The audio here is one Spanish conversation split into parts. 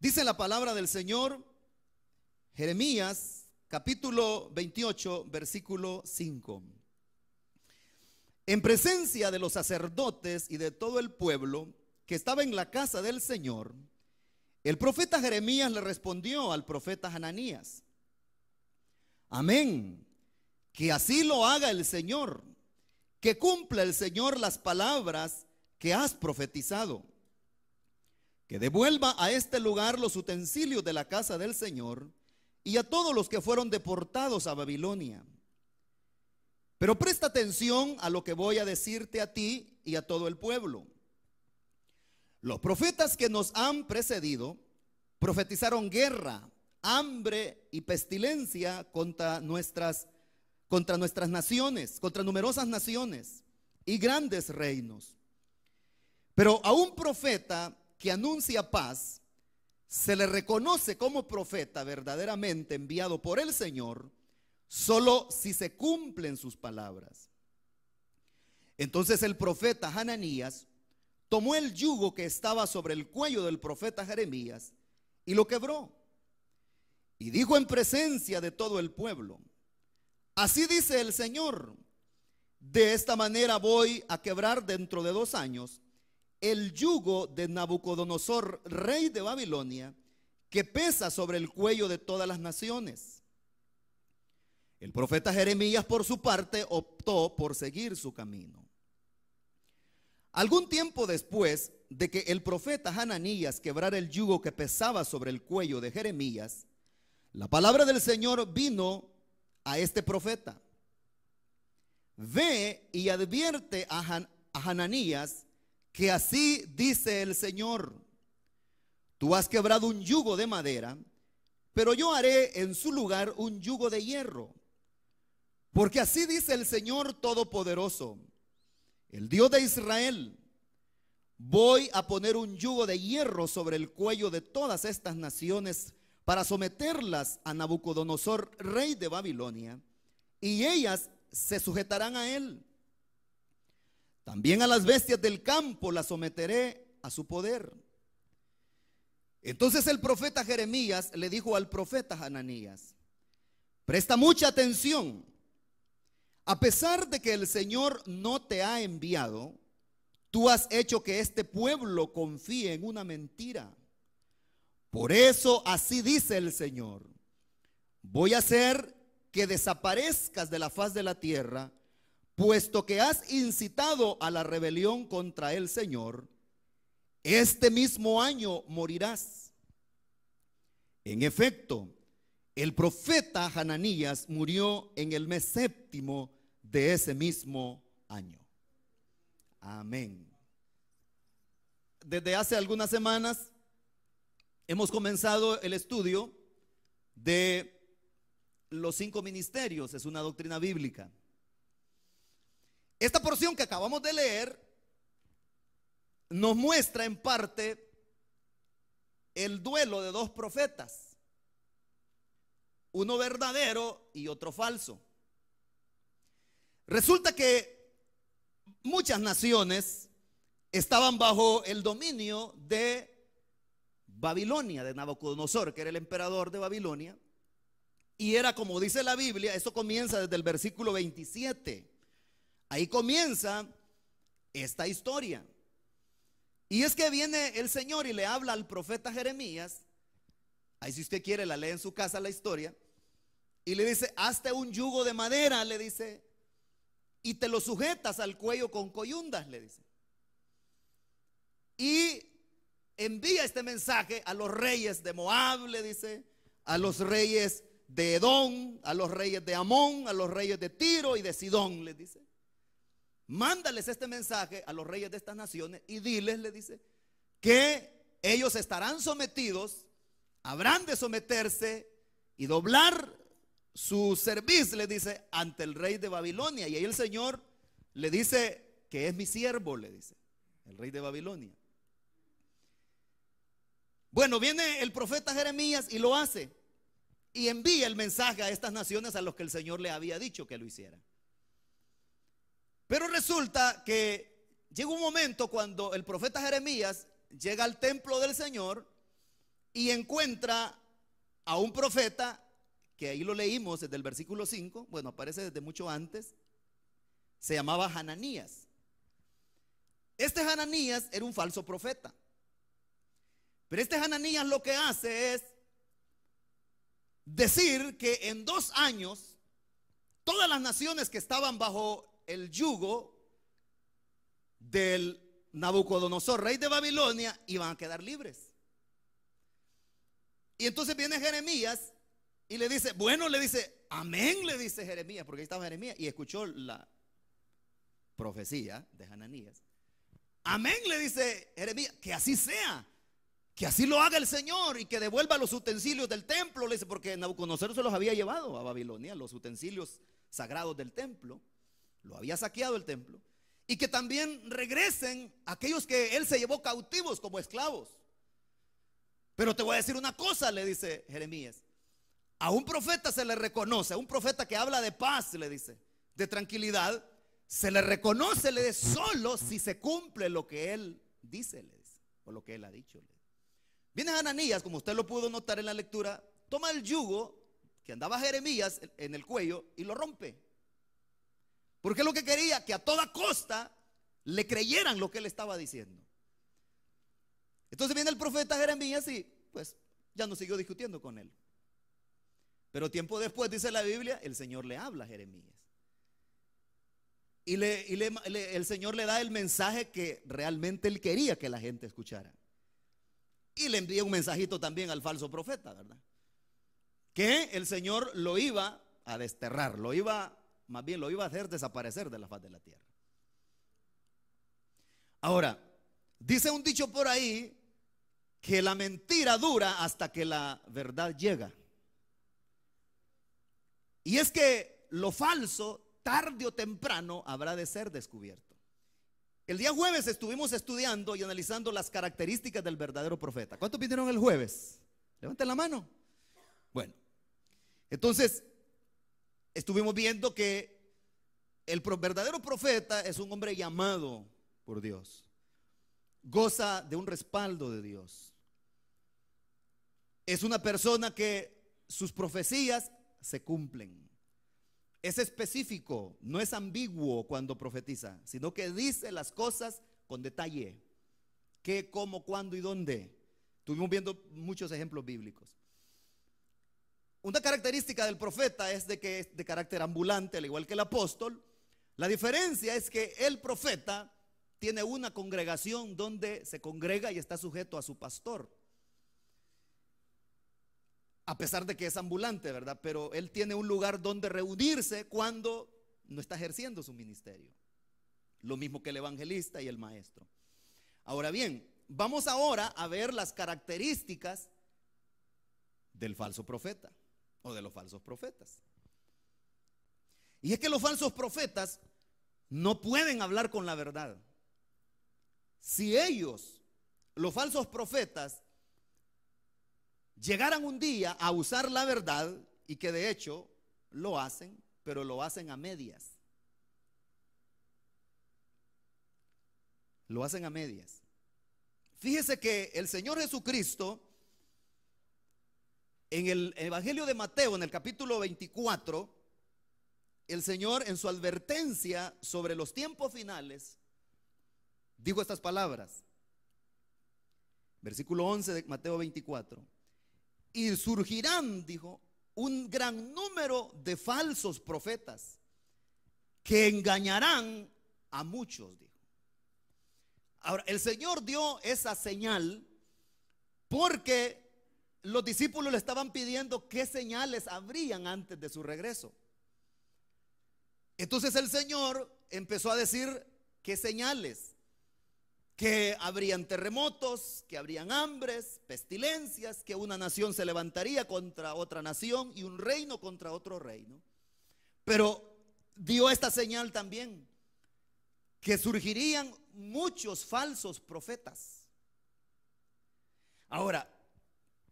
Dice la palabra del Señor, Jeremías capítulo 28, versículo 5. En presencia de los sacerdotes y de todo el pueblo que estaba en la casa del Señor, el profeta Jeremías le respondió al profeta Hananías: amén, que así lo haga el Señor, que cumpla el Señor las palabras que has profetizado, que devuelva a este lugar los utensilios de la casa del Señor y a todos los que fueron deportados a Babilonia. Pero presta atención a lo que voy a decirte a ti y a todo el pueblo. Los profetas que nos han precedido profetizaron guerra, hambre y pestilencia contra nuestras naciones, contra numerosas naciones y grandes reinos. Pero a un profeta que anuncia paz se le reconoce como profeta verdaderamente enviado por el Señor solo si se cumplen sus palabras. Entonces el profeta Hananías tomó el yugo que estaba sobre el cuello del profeta Jeremías y lo quebró, y dijo en presencia de todo el pueblo: así dice el Señor, de esta manera voy a quebrar dentro de 2 años el yugo de Nabucodonosor, rey de Babilonia, que pesa sobre el cuello de todas las naciones. El profeta Jeremías, por su parte, optó por seguir su camino. Algún tiempo después de que el profeta Hananías quebrara el yugo que pesaba sobre el cuello de Jeremías, la palabra del Señor vino a este profeta: ve y advierte a Hananías que así dice el Señor: tú has quebrado un yugo de madera, pero yo haré en su lugar un yugo de hierro. Porque así dice el Señor Todopoderoso, el Dios de Israel: voy a poner un yugo de hierro sobre el cuello de todas estas naciones para someterlas a Nabucodonosor, rey de Babilonia, y ellas se sujetarán a él. También a las bestias del campo las someteré a su poder. Entonces el profeta Jeremías le dijo al profeta Hananías: presta mucha atención. A pesar de que el Señor no te ha enviado, tú has hecho que este pueblo confíe en una mentira. Por eso así dice el Señor: voy a hacer que desaparezcas de la faz de la tierra, puesto que has incitado a la rebelión contra el Señor. Este mismo año morirás. En efecto, el profeta Hananías murió en el mes 7º de ese mismo año. Amén. Desde hace algunas semanas hemos comenzado el estudio de los 5 ministerios. Es una doctrina bíblica. Esta porción que acabamos de leer nos muestra en parte el duelo de 2 profetas, uno verdadero y otro falso. Resulta que muchas naciones estaban bajo el dominio de Babilonia, de Nabucodonosor, que era el emperador de Babilonia, y era, como dice la Biblia, eso comienza desde el versículo 27. Ahí comienza esta historia. Y es que viene el Señor y le habla al profeta Jeremías. Ahí, si usted quiere, la lee en su casa la historia. Y le dice: hazte un yugo de madera, le dice, y te lo sujetas al cuello con coyundas, le dice. Y envía este mensaje a los reyes de Moab, le dice, a los reyes de Edom, a los reyes de Amón, a los reyes de Tiro y de Sidón, les dice. Mándales este mensaje a los reyes de estas naciones y diles, le dice, que ellos estarán sometidos, habrán de someterse y doblar su servicio, le dice, ante el rey de Babilonia. Y ahí el Señor le dice que es mi siervo, le dice, el rey de Babilonia. Bueno, viene el profeta Jeremías y lo hace, y envía el mensaje a estas naciones a los que el Señor le había dicho que lo hiciera. Pero resulta que llega un momento cuando el profeta Jeremías llega al templo del Señor y encuentra a un profeta, que ahí lo leímos desde el versículo 5, bueno, aparece desde mucho antes, se llamaba Hananías. Este Hananías era un falso profeta. Pero este Hananías lo que hace es decir que en 2 años todas las naciones que estaban bajo el yugo del Nabucodonosor, rey de Babilonia, iban a quedar libres. Y entonces viene Jeremías y le dice, bueno, le dice, amén, le dice Jeremías, porque ahí estaba Jeremías y escuchó la profecía de Hananías. Amén, le dice Jeremías, que así sea, que así lo haga el Señor y que devuelva los utensilios del templo, le dice, porque Nabucodonosor se los había llevado a Babilonia, los utensilios sagrados del templo, lo había saqueado el templo, y que también regresen aquellos que él se llevó cautivos como esclavos. Pero te voy a decir una cosa, le dice Jeremías, a un profeta se le reconoce, a un profeta que habla de paz, le dice, de tranquilidad, se le reconoce, le dice, solo si se cumple lo que él dice, le dice, o lo que él ha dicho. Viene Hananías, como usted lo pudo notar en la lectura, toma el yugo que andaba Jeremías en el cuello y lo rompe. Porque lo que quería, que a toda costa le creyeran lo que él estaba diciendo. Entonces viene el profeta Jeremías y pues ya no siguió discutiendo con él. Pero tiempo después, dice la Biblia, el Señor le habla a Jeremías. Y el Señor le da el mensaje que realmente él quería que la gente escuchara. Y le envía un mensajito también al falso profeta, ¿verdad? Que el Señor lo iba a desterrar, más bien lo iba a hacer desaparecer de la faz de la tierra. Ahora, dice un dicho por ahí que la mentira dura hasta que la verdad llega. Y es que lo falso, tarde o temprano, habrá de ser descubierto. El día jueves estuvimos estudiando y analizando las características del verdadero profeta. ¿Cuántos vinieron el jueves? Levanten la mano. Bueno, entonces estuvimos viendo que el verdadero profeta es un hombre llamado por Dios. Goza de un respaldo de Dios. Es una persona que sus profecías se cumplen. Es específico, no es ambiguo cuando profetiza, sino que dice las cosas con detalle. ¿Qué, cómo, cuándo y dónde? Estuvimos viendo muchos ejemplos bíblicos. Una característica del profeta es de que es de carácter ambulante, al igual que el apóstol. La diferencia es que el profeta tiene una congregación donde se congrega y está sujeto a su pastor. A pesar de que es ambulante, ¿verdad? Pero él tiene un lugar donde reunirse cuando no está ejerciendo su ministerio. Lo mismo que el evangelista y el maestro. Ahora bien, vamos ahora a ver las características del falso profeta o de los falsos profetas. Y es que los falsos profetas no pueden hablar con la verdad. Si ellos, los falsos profetas, llegaran un día a usar la verdad, y que de hecho lo hacen, pero lo hacen a medias. Lo hacen a medias. Fíjese que el Señor Jesucristo, en el Evangelio de Mateo, en el capítulo 24, el Señor, en su advertencia sobre los tiempos finales, dijo estas palabras. Versículo 11 de Mateo 24. Y surgirán, dijo, un gran número de falsos profetas que engañarán a muchos, dijo. Ahora, el Señor dio esa señal porque los discípulos le estaban pidiendo qué señales habrían antes de su regreso. Entonces el Señor empezó a decir qué señales. Que habrían terremotos, que habrían hambres, pestilencias, que una nación se levantaría contra otra nación y un reino contra otro reino. Pero dio esta señal también, que surgirían muchos falsos profetas. Ahora,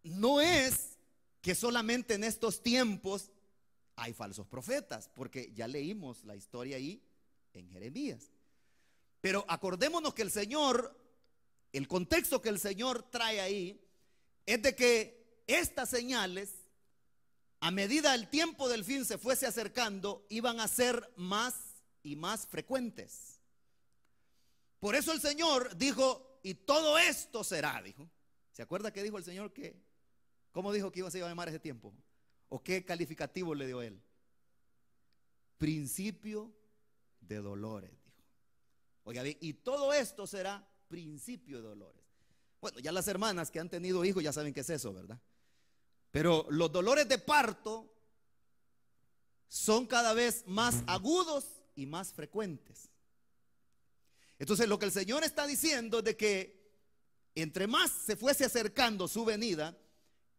no es que solamente en estos tiempos hay falsos profetas, porque ya leímos la historia ahí en Jeremías. Pero acordémonos que el Señor, el contexto que el Señor trae ahí, es de que estas señales, a medida el tiempo del fin se fuese acercando, iban a ser más y más frecuentes. Por eso el Señor dijo, y todo esto será, dijo. ¿Se acuerda que dijo el Señor que, cómo dijo que se iba a llamar ese tiempo? ¿O qué calificativo le dio él? Principio de dolores, dijo. Oiga bien, y todo esto será principio de dolores. Bueno, ya las hermanas que han tenido hijos ya saben qué es eso, ¿verdad? Pero los dolores de parto son cada vez más agudos y más frecuentes. Entonces lo que el Señor está diciendo es de que entre más se fuese acercando su venida,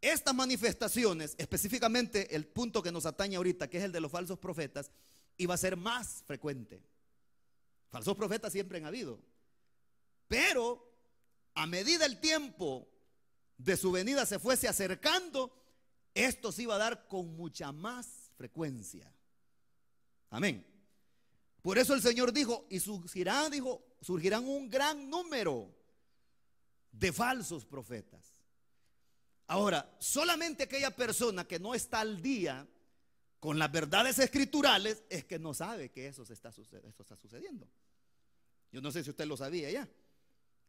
estas manifestaciones, específicamente el punto que nos atañe ahorita, que es el de los falsos profetas, iba a ser más frecuente. Falsos profetas siempre han habido, pero a medida el tiempo de su venida se fuese acercando, esto se iba a dar con mucha más frecuencia. Amén. Por eso el Señor dijo, y surgirán un gran número de falsos profetas. Ahora, solamente aquella persona que no está al día con las verdades escriturales es que no sabe que esto está sucediendo. Yo no sé si usted lo sabía ya,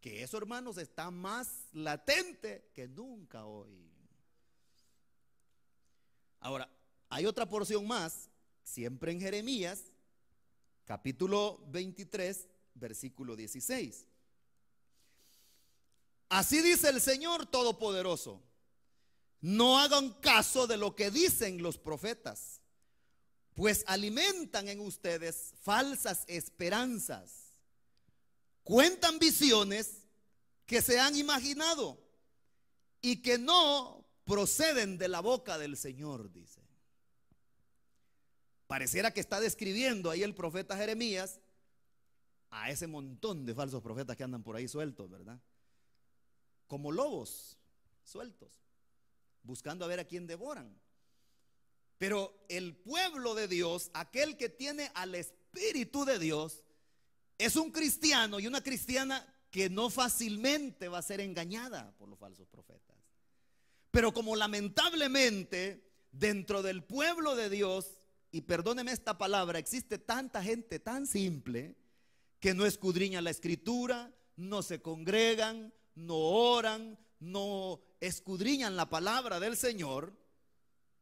que eso, hermanos, está más latente que nunca hoy. Ahora, hay otra porción más, siempre en Jeremías, capítulo 23, versículo 16. Así dice el Señor Todopoderoso: no hagan caso de lo que dicen los profetas, pues alimentan en ustedes falsas esperanzas. Cuentan visiones que se han imaginado y que no proceden de la boca del Señor, dice. Pareciera que está describiendo ahí el profeta Jeremías a ese montón de falsos profetas que andan por ahí sueltos, ¿verdad? Como lobos sueltos, buscando a ver a quién devoran. Pero el pueblo de Dios, aquel que tiene al Espíritu de Dios, es un cristiano y una cristiana que no fácilmente va a ser engañada por los falsos profetas. Pero como lamentablemente dentro del pueblo de Dios, y perdóneme esta palabra, existe tanta gente tan simple que no escudriña la escritura, no se congregan, no oran, no escudriñan la palabra del Señor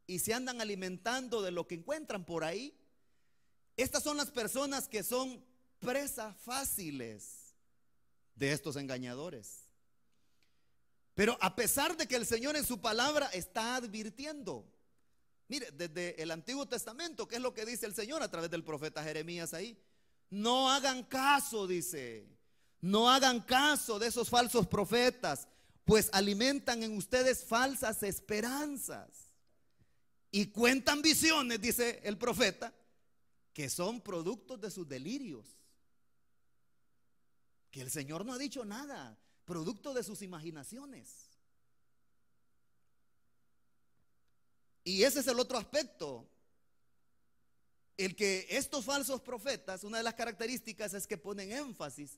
y se andan alimentando de lo que encuentran por ahí. Estas son las personas que son presas fáciles de estos engañadores. Pero a pesar de que el Señor en su palabra está advirtiendo, mire, desde el Antiguo Testamento, ¿qué es lo que dice el Señor a través del profeta Jeremías ahí? No hagan caso, dice, no hagan caso de esos falsos profetas, pues alimentan en ustedes falsas esperanzas y cuentan visiones, dice el profeta, que son productos de sus delirios. Que el Señor no ha dicho nada, producto de sus imaginaciones. Y ese es el otro aspecto. El que estos falsos profetas, una de las características es que ponen énfasis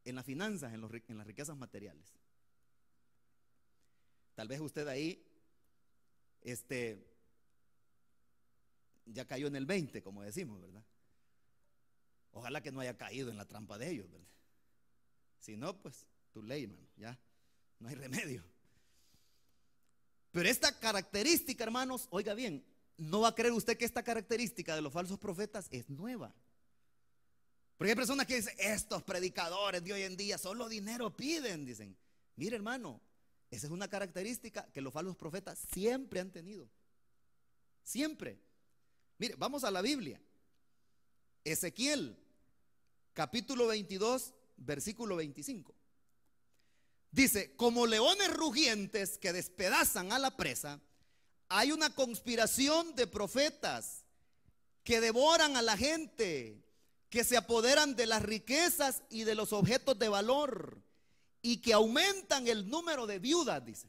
en las finanzas, en las riquezas materiales. Tal vez usted ahí ya cayó en el 20, como decimos, ¿verdad? Ojalá que no haya caído en la trampa de ellos, ¿verdad? Si no, pues tu ley, hermano, ya no hay remedio. Pero esta característica, hermanos, oiga bien, no va a creer usted que esta característica de los falsos profetas es nueva. Porque hay personas que dicen, estos predicadores de hoy en día solo dinero piden, dicen. Mire, hermano, esa es una característica que los falsos profetas siempre han tenido. Siempre. Mire, vamos a la Biblia. Ezequiel, capítulo 22, versículo 25. Dice, como leones rugientes que despedazan a la presa, hay una conspiración de profetas que devoran a la gente, que se apoderan de las riquezas y de los objetos de valor y que aumentan el número de viudas, dice.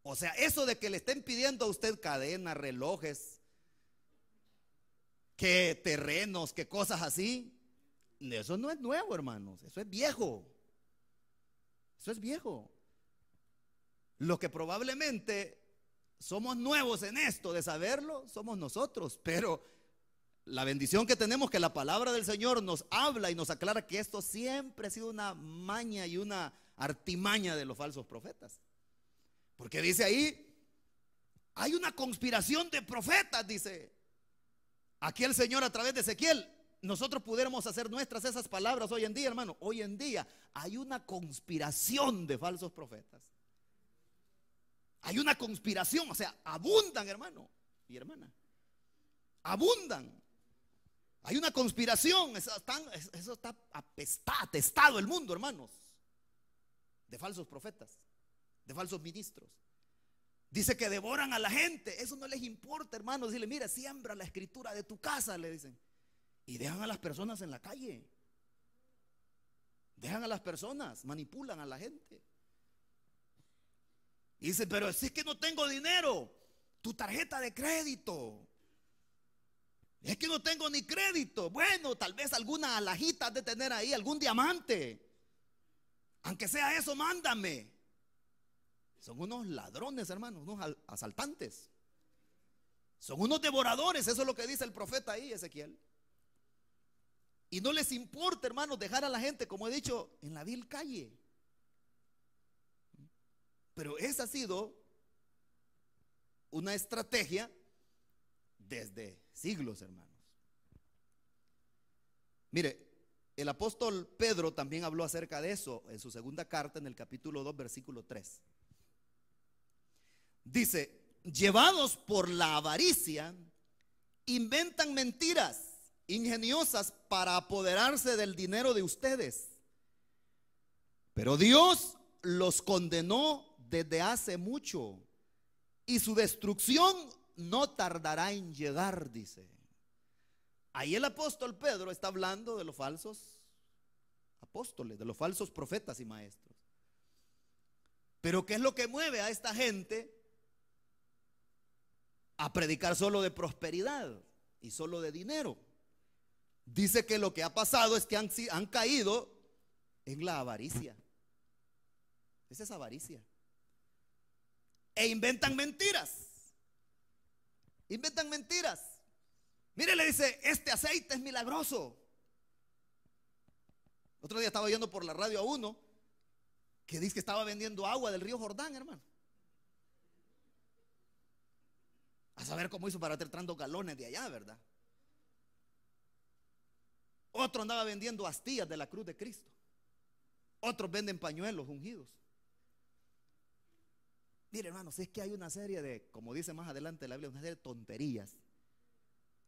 O sea, eso de que le estén pidiendo a usted cadenas, relojes, que terrenos, que cosas así, eso no es nuevo, hermanos, eso es viejo. Eso es viejo. Lo que probablemente somos nuevos en esto de saberlo, somos nosotros, pero la bendición que tenemos que la palabra del Señor nos habla y nos aclara que esto siempre ha sido una maña y una artimaña de los falsos profetas. Porque dice ahí, hay una conspiración de profetas, dice aquí el Señor a través de Ezequiel. Nosotros pudiéramos hacer nuestras esas palabras hoy en día, hermano. Hoy en día hay una conspiración de falsos profetas. Hay una conspiración, o sea, abundan, hermano y hermana. Abundan. Hay una conspiración, eso está atestado el mundo, hermanos, de falsos profetas, de falsos ministros. Dice que devoran a la gente. Eso no les importa, hermano. Dile, mira, siembra la escritura de tu casa, le dicen. Y dejan a las personas en la calle. Dejan a las personas, manipulan a la gente. Y dice, pero si es que no tengo dinero, tu tarjeta de crédito. Es que no tengo ni crédito. Bueno, tal vez alguna alajita has de tener ahí, algún diamante. Aunque sea eso, mándame. Son unos ladrones, hermanos, unos asaltantes. Son unos devoradores, eso es lo que dice el profeta ahí, Ezequiel. Y no les importa, hermanos, dejar a la gente, como he dicho, en la vil calle. Pero esa ha sido una estrategia desde siglos, hermanos. Mire, el apóstol Pedro también habló acerca de eso en su segunda carta, en el capítulo 2, versículo 3. Dice, llevados por la avaricia, inventan mentiras ingeniosas para apoderarse del dinero de ustedes. Pero Dios los condenó desde hace mucho y su destrucción no tardará en llegar, dice. Ahí el apóstol Pedro está hablando de los falsos apóstoles, de los falsos profetas y maestros. Pero ¿qué es lo que mueve a esta gente a predicar solo de prosperidad y solo de dinero? Dice que lo que ha pasado es que han caído en la avaricia. Esa es avaricia. E inventan mentiras. Inventan mentiras. Mire, le dice, este aceite es milagroso. Otro día estaba oyendo por la radio a uno que dice que estaba vendiendo agua del río Jordán, hermano. A saber cómo hizo para traer tantos galones de allá, ¿verdad? Otro andaba vendiendo astillas de la cruz de Cristo. Otros venden pañuelos ungidos. Mire, hermanos, es que hay una serie de, como dice más adelante la Biblia, una serie de tonterías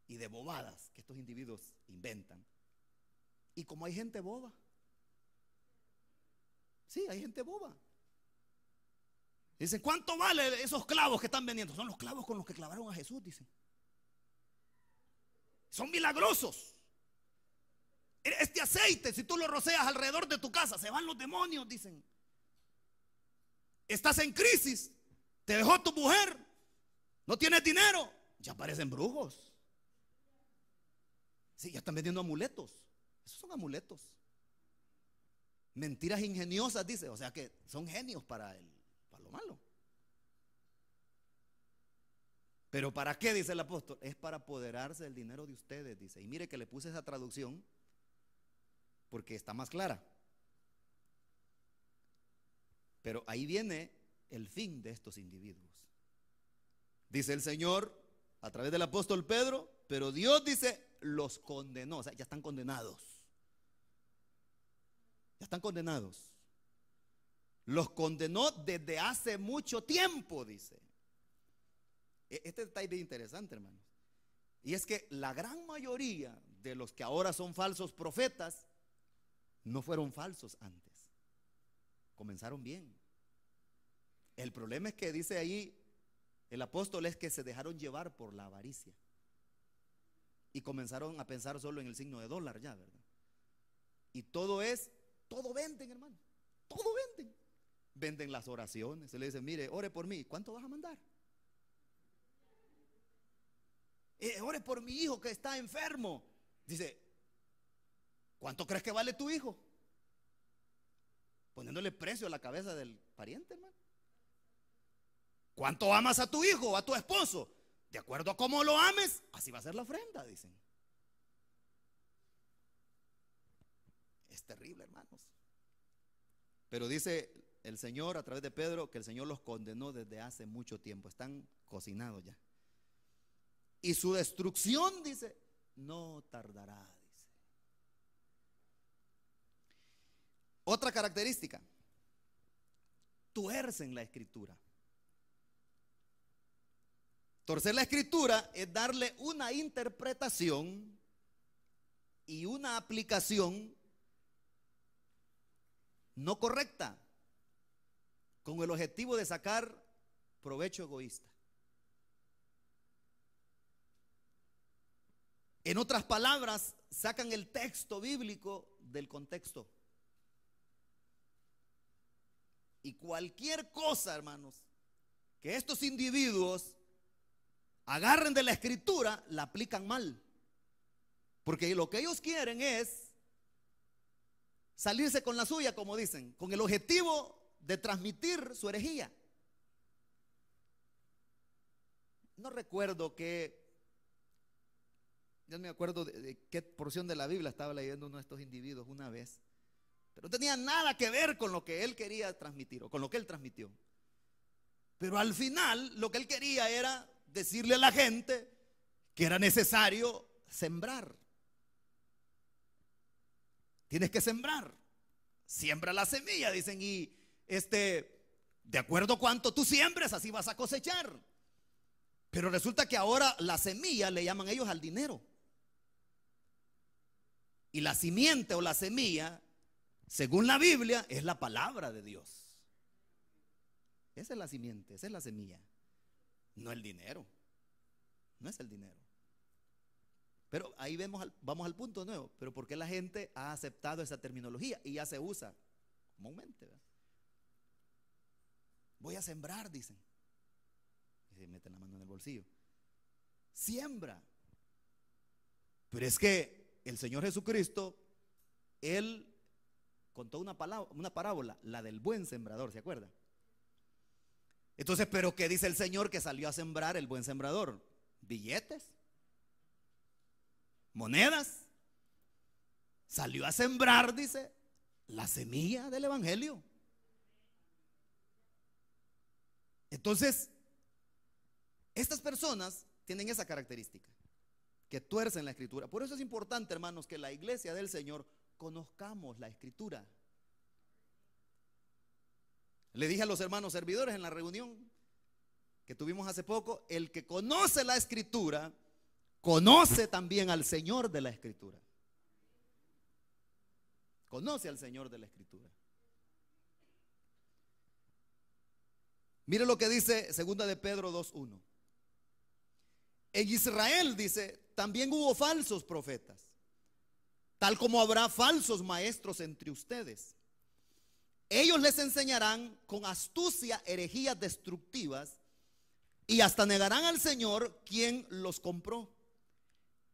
y de bobadas que estos individuos inventan. Y como hay gente boba, sí, hay gente boba. Dicen, ¿cuánto vale esos clavos que están vendiendo? Son los clavos con los que clavaron a Jesús, dicen. Son milagrosos. Este aceite, si tú lo roceas alrededor de tu casa, se van los demonios, dicen. Estás en crisis, te dejó tu mujer, no tienes dinero, ya parecen brujos. Sí, ya están vendiendo amuletos. Esos son amuletos. Mentiras ingeniosas, dice. O sea que son genios para lo malo. Pero ¿para qué? Dice el apóstol. Es para apoderarse del dinero de ustedes, dice. Y mire que le puse esa traducción porque está más clara. Pero ahí viene el fin de estos individuos. Dice el Señor a través del apóstol Pedro, pero Dios dice, los condenó. O sea, ya están condenados. Ya están condenados. Los condenó desde hace mucho tiempo, dice. Este detalle es bien interesante, hermanos. Y es que la gran mayoría de los que ahora son falsos profetas no fueron falsos antes. Comenzaron bien. El problema es que dice ahí el apóstol es que se dejaron llevar por la avaricia y comenzaron a pensar solo en el signo de dólar ya, ¿verdad? Y todo venden, hermano, todo venden. Venden las oraciones, se le dice, mire, ore por mí, ¿cuánto vas a mandar? Ore por mi hijo que está enfermo. Dice, ¿cuánto crees que vale tu hijo? poniéndole precio a la cabeza del pariente, hermano. ¿Cuánto amas a tu hijo o a tu esposo? De acuerdo a cómo lo ames, así va a ser la ofrenda, dicen. Es terrible, hermanos. Pero dice el Señor a través de Pedro que el Señor los condenó desde hace mucho tiempo. Están cocinados ya. Y su destrucción, dice, no tardará, dice. Otra característica: tuercen la escritura. Torcer la escritura es darle una interpretación y una aplicación no correcta, con el objetivo de sacar provecho egoísta. En otras palabras, sacan el texto bíblico del contexto. Y cualquier cosa, hermanos, que estos individuos agarren de la escritura, la aplican mal. Porque lo que ellos quieren es salirse con la suya, como dicen, con el objetivo de transmitir su herejía. No recuerdo ya no me acuerdo de qué porción de la Biblia estaba leyendo uno de estos individuos una vez, pero no tenía nada que ver con lo que él quería transmitir o con lo que él transmitió. Pero al final lo que él quería era decirle a la gente que era necesario sembrar. Tienes que sembrar. Siembra la semilla, dicen, y de acuerdo a cuánto tú siembres, así vas a cosechar. Pero resulta que ahora la semilla le llaman ellos al dinero. Y la simiente o la semilla, según la Biblia, es la palabra de Dios. Esa es la simiente, esa es la semilla. No el dinero. No es el dinero. Pero ahí vamos al punto nuevo. Pero ¿por qué la gente ha aceptado esa terminología y ya se usa comúnmente, ¿verdad? Voy a sembrar, dicen. Y se meten la mano en el bolsillo. Siembra. Pero es que el Señor Jesucristo, Él contó una parábola, la del buen sembrador, ¿se acuerda? Entonces, ¿pero qué dice el Señor que salió a sembrar el buen sembrador? ¿Billetes? ¿Monedas? Salió a sembrar, dice, la semilla del evangelio. Entonces, estas personas tienen esa característica, que tuercen la escritura. Por eso es importante, hermanos, que la iglesia del Señor conozcamos la escritura. Le dije a los hermanos servidores en la reunión que tuvimos hace poco: el que conoce la escritura conoce también al Señor de la escritura. Conoce al Señor de la escritura. Mire lo que dice 2 de Pedro 2:1. En Israel, dice, también hubo falsos profetas, tal como habrá falsos maestros entre ustedes. Ellos les enseñarán con astucia herejías destructivas y hasta negarán al Señor quien los compró.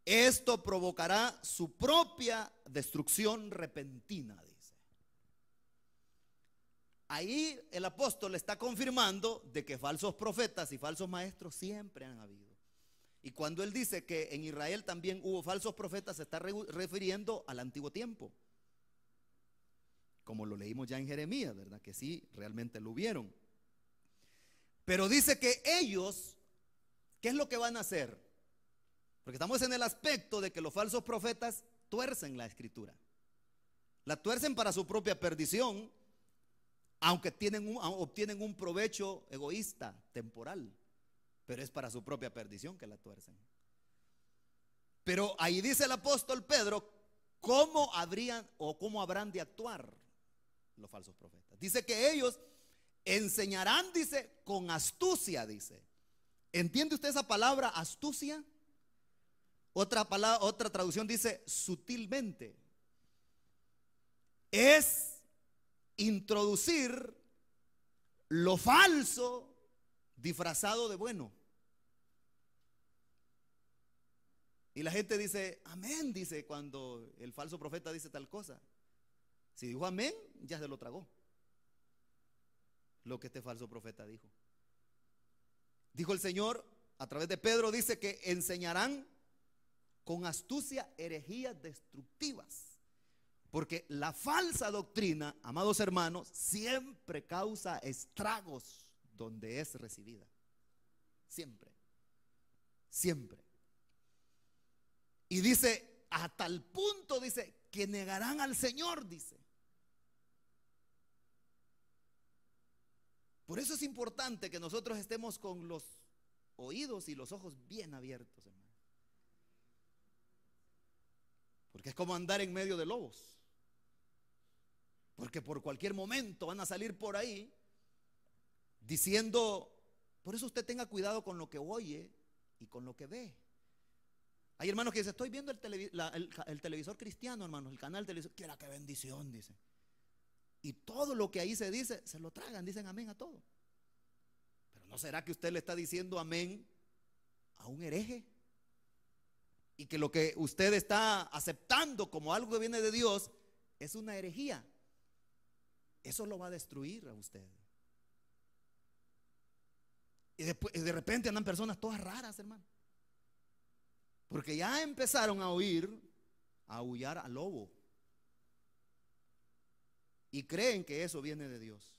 Esto provocará su propia destrucción repentina, dice. Ahí el apóstol está confirmando de que falsos profetas y falsos maestros siempre han habido. Y cuando él dice que en Israel también hubo falsos profetas, se está refiriendo al antiguo tiempo, como lo leímos ya en Jeremías, ¿verdad? Que sí, realmente lo hubieron. Pero dice que ellos, ¿qué es lo que van a hacer? Porque estamos en el aspecto de que los falsos profetas tuercen la escritura. La tuercen para su propia perdición, aunque obtienen un provecho egoísta, temporal. Pero es para su propia perdición que la tuercen. Pero ahí dice el apóstol Pedro cómo habrán de actuar los falsos profetas. Dice que ellos enseñarán, dice, con astucia, dice. ¿Entiende usted esa palabra, astucia? Otra traducción dice sutilmente. Es introducir lo falso disfrazado de bueno. Y la gente dice amén, dice cuando el falso profeta dice tal cosa. Si dijo amén, ya se lo tragó. lo que este falso profeta dijo. Dijo el Señor a través de Pedro, dice que enseñarán con astucia herejías destructivas. Porque la falsa doctrina, amados hermanos, siempre causa estragos donde es recibida. Siempre. Siempre. Y dice, a tal punto, dice, que negarán al Señor, dice. Por eso es importante que nosotros estemos con los oídos y los ojos bien abiertos, hermano. Porque es como andar en medio de lobos. Porque por cualquier momento van a salir por ahí diciendo, por eso usted tenga cuidado con lo que oye y con lo que ve. Hay hermanos que dicen, estoy viendo el televisor cristiano, hermanos, el canal televisor, quiera qué bendición, dice. Y todo lo que ahí se dice, se lo tragan, dicen amén a todo. Pero ¿no será que usted le está diciendo amén a un hereje? Y que lo que usted está aceptando como algo que viene de Dios es una herejía. Eso lo va a destruir a usted. Y después, de repente andan personas todas raras, hermano. Porque ya empezaron a oír, a aullar al lobo. Y creen que eso viene de Dios.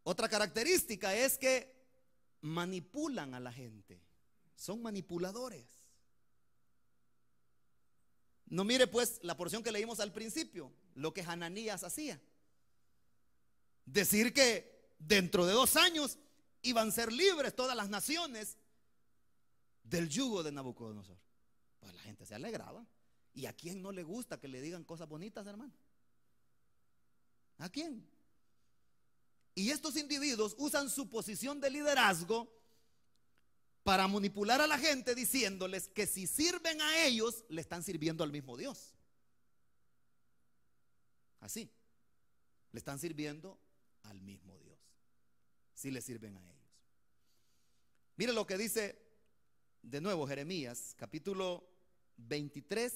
Otra característica es que manipulan a la gente. Son manipuladores. No mire pues la porción que leímos al principio, lo que Hananías hacía. Decir que dentro de 2 años iban a ser libres todas las naciones del yugo de Nabucodonosor. Pues la gente se alegraba. ¿Y a quién no le gusta que le digan cosas bonitas, hermano? ¿A quién? Y estos individuos usan su posición de liderazgo para manipular a la gente diciéndoles que si sirven a ellos, le están sirviendo al mismo Dios. Así, le están sirviendo al mismo Dios, si le sirven a ellos. Mire lo que dice de nuevo Jeremías, capítulo 23,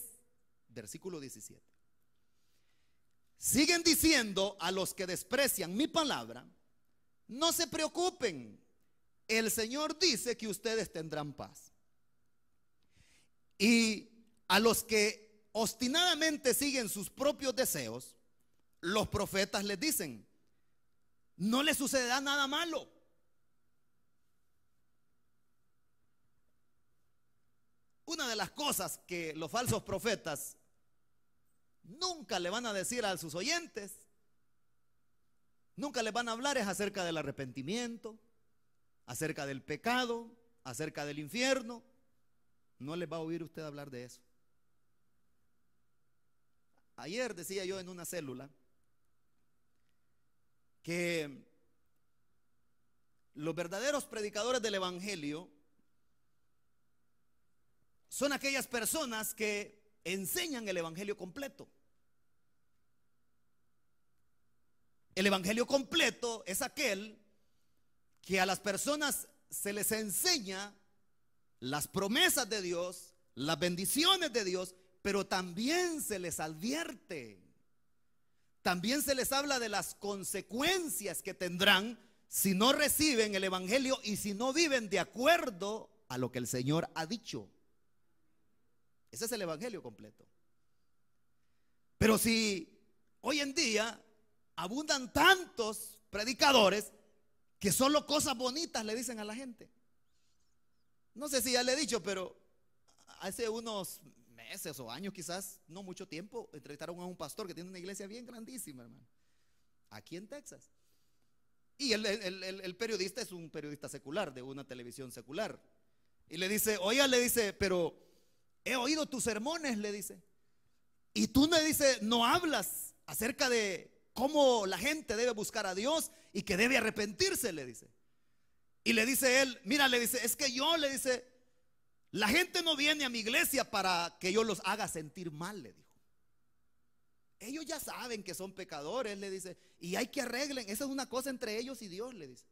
versículo 17. Siguen diciendo a los que desprecian mi palabra, no se preocupen, el Señor dice que ustedes tendrán paz. Y a los que obstinadamente siguen sus propios deseos, los profetas les dicen, no les sucederá nada malo. Una de las cosas que los falsos profetas nunca le van a decir a sus oyentes, nunca les van a hablar es acerca del arrepentimiento, acerca del pecado, acerca del infierno. No les va a oír usted hablar de eso. Ayer decía yo en una célula que los verdaderos predicadores del evangelio son aquellas personas que enseñan el evangelio completo. El evangelio completo es aquel que a las personas se les enseña las promesas de Dios, las bendiciones de Dios, pero también se les advierte, también se les habla de las consecuencias que tendrán si no reciben el evangelio y si no viven de acuerdo a lo que el Señor ha dicho. Ese es el evangelio completo. Pero si hoy en día abundan tantos predicadores que solo cosas bonitas le dicen a la gente. No sé si ya le he dicho, pero hace unos meses o años, quizás no mucho tiempo, entrevistaron a un pastor que tiene una iglesia bien grandísima, hermano, aquí en Texas. Y el periodista es un periodista secular, de una televisión secular. Y le dice, oiga, le dice, pero he oído tus sermones, le dice, y tú me dice, no hablas acerca de cómo la gente debe buscar a Dios y que debe arrepentirse, le dice. Y le dice él, mira, le dice, es que yo, le dice, la gente no viene a mi iglesia para que yo los haga sentir mal, le dijo. Ellos ya saben que son pecadores, le dice, y hay que arreglen, esa es una cosa entre ellos y Dios, le dice.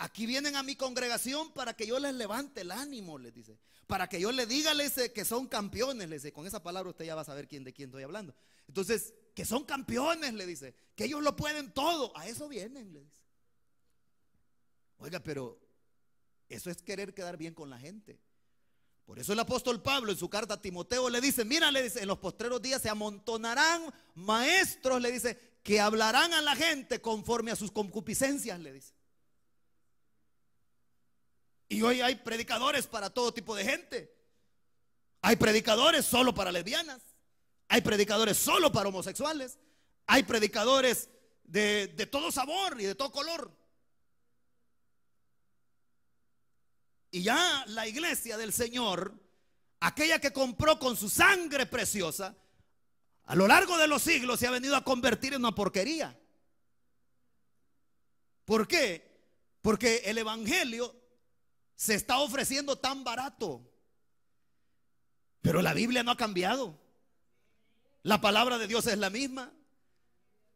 Aquí vienen a mi congregación para que yo les levante el ánimo, les dice. Para que yo les diga, les dice, que son campeones, les dice. Con esa palabra usted ya va a saber de quién estoy hablando. Entonces, que son campeones, le dice. Que ellos lo pueden todo. A eso vienen, le dice. Oiga, pero eso es querer quedar bien con la gente. Por eso el apóstol Pablo en su carta a Timoteo le dice, mira, le dice, en los postreros días se amontonarán maestros, le dice, que hablarán a la gente conforme a sus concupiscencias, le dice. Y hoy hay predicadores para todo tipo de gente. Hay predicadores solo para lesbianas. Hay predicadores solo para homosexuales. Hay predicadores de todo sabor y de todo color. Y ya la iglesia del Señor, aquella que compró con su sangre preciosa, a lo largo de los siglos se ha venido a convertir en una porquería. ¿Por qué? Porque el evangelio se está ofreciendo tan barato. Pero la Biblia no ha cambiado. La palabra de Dios es la misma.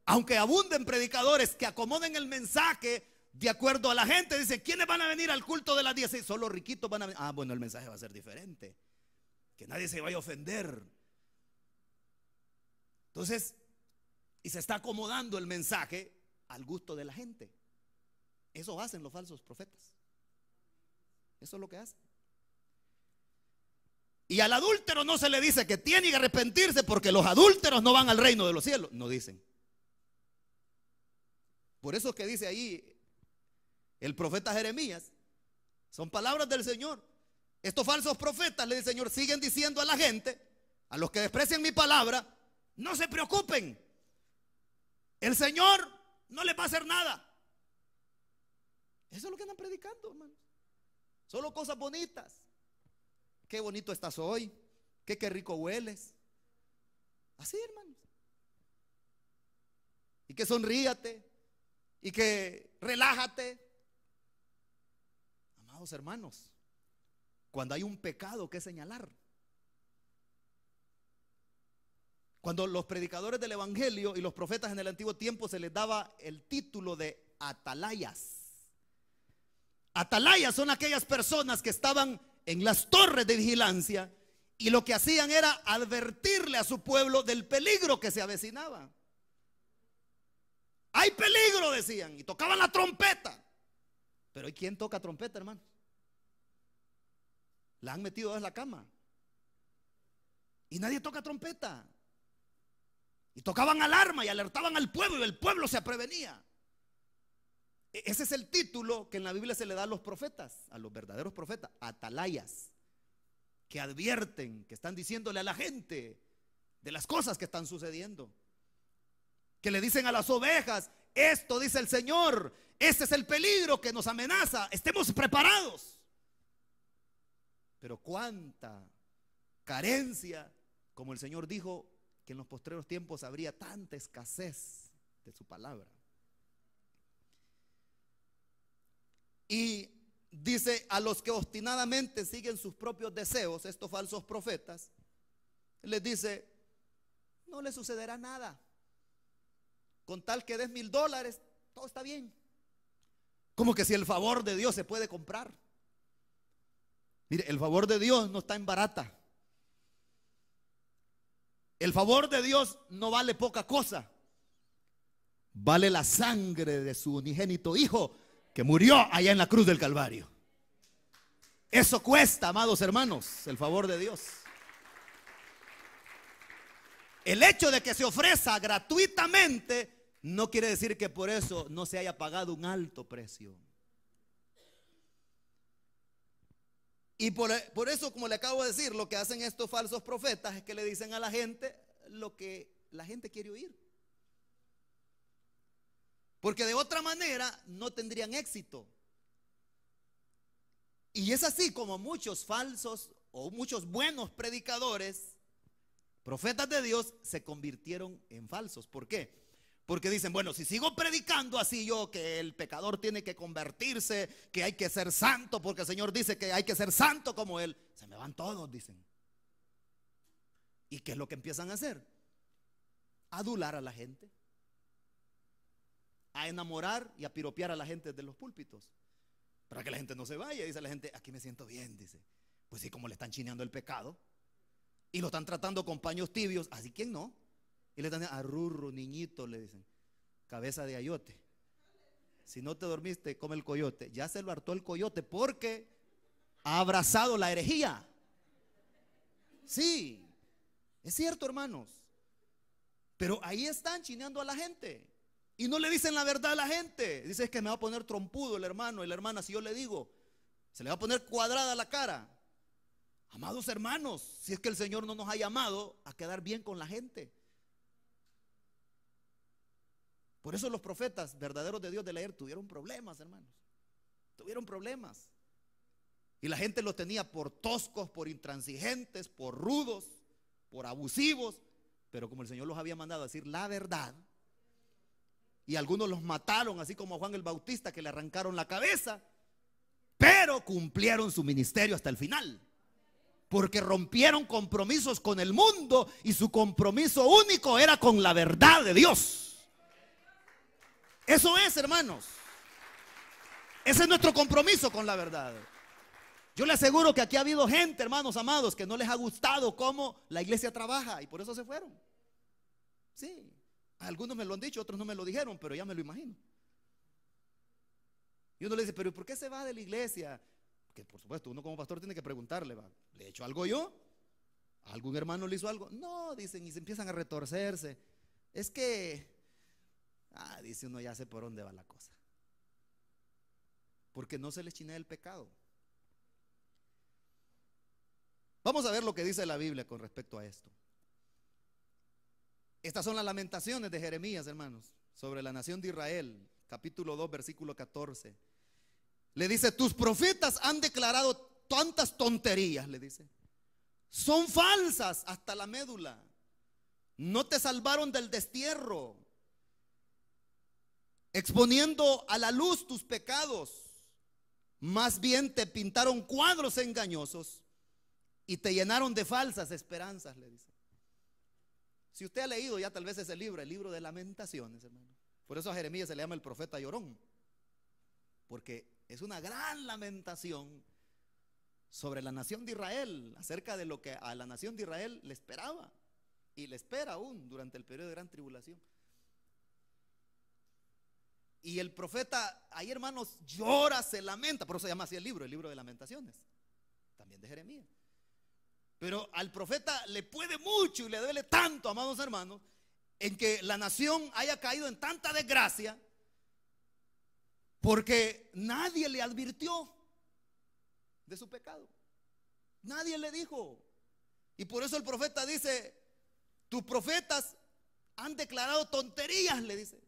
Aunque abunden predicadores que acomoden el mensaje de acuerdo a la gente, dicen, ¿quiénes van a venir al culto de las 16? Solo riquitos van a venir. Ah, bueno, el mensaje va a ser diferente. Que nadie se vaya a ofender. Entonces, y se está acomodando el mensaje al gusto de la gente. Eso hacen los falsos profetas. Eso es lo que hacen. Y al adúltero no se le dice que tiene que arrepentirse, porque los adúlteros no van al reino de los cielos. No dicen. Por eso es que dice ahí el profeta Jeremías. Son palabras del Señor. Estos falsos profetas, le dice el Señor, siguen diciendo a la gente, a los que desprecian mi palabra, no se preocupen. El Señor no les va a hacer nada. Eso es lo que andan predicando, hermanos. Solo cosas bonitas. Qué bonito estás hoy. Qué rico hueles. Así, hermanos. Y que sonríate. Y que relájate. Amados hermanos, cuando hay un pecado que señalar, cuando los predicadores del evangelio y los profetas en el antiguo tiempo se les daba el título de atalayas. Atalayas son aquellas personas que estaban en las torres de vigilancia y lo que hacían era advertirle a su pueblo del peligro que se avecinaba. Hay peligro, decían, y tocaban la trompeta. Pero ¿y quién toca trompeta, hermano? La han metido en la cama y nadie toca trompeta. Y tocaban alarma y alertaban al pueblo y el pueblo se prevenía. Ese es el título que en la Biblia se le da a los profetas, a los verdaderos profetas, atalayas, que advierten, que están diciéndole a la gente de las cosas que están sucediendo, que le dicen a las ovejas, esto dice el Señor, este es el peligro que nos amenaza, estemos preparados. Pero cuánta carencia, como el Señor dijo que en los postreros tiempos habría tanta escasez de su palabra. Y dice, a los que obstinadamente siguen sus propios deseos, estos falsos profetas, les dice, no les sucederá nada. Con tal que des $1000, todo está bien. Como que si el favor de Dios se puede comprar. Mire, el favor de Dios no está en barata. El favor de Dios no vale poca cosa. Vale la sangre de su unigénito Hijo, que murió allá en la cruz del Calvario. Eso cuesta, amados hermanos, el favor de Dios. El hecho de que se ofrezca gratuitamente no quiere decir que por eso no se haya pagado un alto precio. Y por eso, como le acabo de decir, lo que hacen estos falsos profetas es que le dicen a la gente lo que la gente quiere oír. Porque de otra manera no tendrían éxito. Y es así como muchos falsos o muchos buenos predicadores, profetas de Dios, se convirtieron en falsos. ¿Por qué? Porque dicen, bueno, si sigo predicando así yo que el pecador tiene que convertirse, que hay que ser santo, porque el Señor dice que hay que ser santo como Él, se me van todos, dicen. ¿Y qué es lo que empiezan a hacer? Adular a la gente, a enamorar y a piropear a la gente de los púlpitos. para que la gente no se vaya. Dice la gente, aquí me siento bien, dice. Pues sí, como le están chineando el pecado y lo están tratando con paños tibios, así quién no. Y le están arrurro, niñito, le dicen, cabeza de ayote. Si no te dormiste, come el coyote. Ya se lo hartó el coyote porque ha abrazado la herejía. Sí, es cierto, hermanos. Pero ahí están chineando a la gente y no le dicen la verdad a la gente. Dice, es que me va a poner trompudo el hermano y la hermana si yo le digo. Se le va a poner cuadrada la cara. Amados hermanos, si es que el Señor no nos ha llamado a quedar bien con la gente. Por eso los profetas verdaderos de Dios del ayer tuvieron problemas, hermanos. Tuvieron problemas. Y la gente los tenía por toscos, por intransigentes, por rudos, por abusivos. Pero como el Señor los había mandado a decir la verdad, y algunos los mataron, así como a Juan el Bautista, que le arrancaron la cabeza, pero cumplieron su ministerio hasta el final. Porque rompieron compromisos con el mundo y su compromiso único era con la verdad de Dios. Eso es, hermanos. Ese es nuestro compromiso con la verdad. Yo le aseguro que aquí ha habido gente, hermanos amados, que no les ha gustado cómo la iglesia trabaja y por eso se fueron. Sí, algunos me lo han dicho, otros no me lo dijeron, pero ya me lo imagino. Y uno le dice, pero ¿por qué se va de la iglesia? Que por supuesto uno como pastor tiene que preguntarle, ¿va? ¿Le he hecho algo yo? ¿Algún hermano le hizo algo? No, dicen, y se empiezan a retorcerse. Es que, dice uno, ya sé por dónde va la cosa. Porque no se les chinea el pecado. Vamos a ver lo que dice la Biblia con respecto a esto. Estas son las lamentaciones de Jeremías, hermanos, sobre la nación de Israel, capítulo 2, versículo 14. Le dice, tus profetas han declarado tantas tonterías, le dice. Son falsas hasta la médula. No te salvaron del destierro, exponiendo a la luz tus pecados. Más bien te pintaron cuadros engañosos y te llenaron de falsas esperanzas, le dice. Si usted ha leído ya tal vez ese libro, el libro de Lamentaciones, hermano. Por eso a Jeremías se le llama el profeta llorón, porque es una gran lamentación sobre la nación de Israel, acerca de lo que a la nación de Israel le esperaba y le espera aún durante el periodo de gran tribulación. Y el profeta ahí, hermanos, llora, se lamenta, por eso se llama así el libro de Lamentaciones, también de Jeremías. Pero al profeta le puede mucho y le duele tanto, amados hermanos, en que la nación haya caído en tanta desgracia, porque nadie le advirtió de su pecado. Nadie le dijo. Y por eso el profeta dice, tus profetas han declarado tonterías, le dice.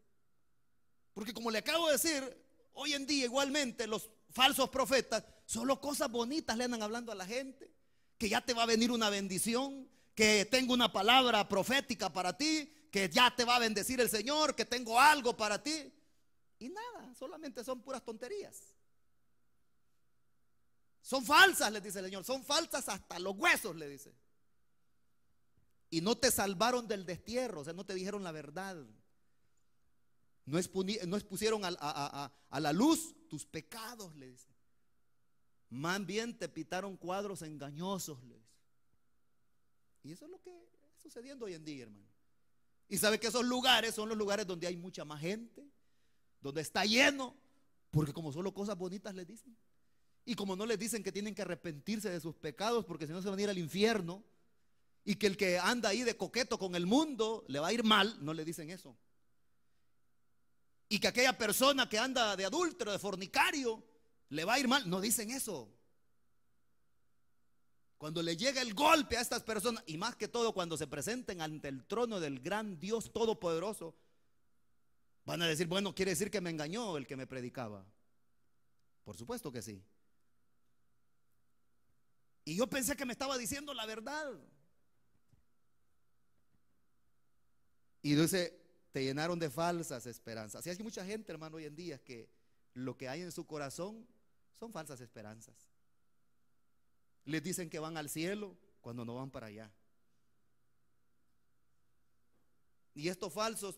Porque como le acabo de decir, hoy en día igualmente los falsos profetas solo cosas bonitas le andan hablando a la gente. Que ya te va a venir una bendición, que tengo una palabra profética para ti, que ya te va a bendecir el Señor, que tengo algo para ti. Y nada, solamente son puras tonterías. Son falsas, les dice el Señor, son falsas hasta los huesos, le dice. Y no te salvaron del destierro, o sea, no te dijeron la verdad. No expusieron a la luz tus pecados, le dice. Más bien te pintaron cuadros engañosos, le dice. Y eso es lo que está sucediendo hoy en día, hermano. Y sabe que esos lugares son los lugares donde hay mucha más gente, donde está lleno, porque como solo cosas bonitas les dicen. Y como no les dicen que tienen que arrepentirse de sus pecados, porque si no se van a ir al infierno, y que el que anda ahí de coqueto con el mundo le va a ir mal, no le dicen eso. Y que aquella persona que anda de adúltero, de fornicario, le va a ir mal, no dicen eso. Cuando le llega el golpe a estas personas, y más que todo cuando se presenten ante el trono del gran Dios todopoderoso, van a decir, bueno, quiere decir que me engañó el que me predicaba. Por supuesto que sí. Y yo pensé que me estaba diciendo la verdad. Y dice, te llenaron de falsas esperanzas. Y hay mucha gente, hermano, hoy en día que lo que hay en su corazón son falsas esperanzas. Les dicen que van al cielo cuando no van para allá. Y estos falsos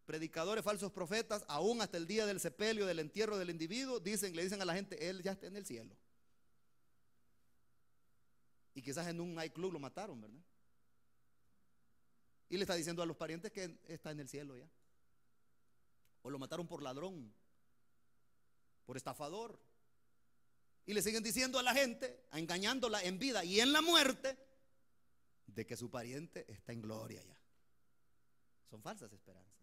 predicadores, falsos profetas, aún hasta el día del sepelio, del entierro del individuo, le dicen a la gente, él ya está en el cielo. Y quizás en un nightclub lo mataron, ¿verdad? Y le está diciendo a los parientes que está en el cielo ya. O lo mataron por ladrón, por estafador. Y le siguen diciendo a la gente, engañándola en vida y en la muerte, de que su pariente está en gloria ya. Son falsas esperanzas.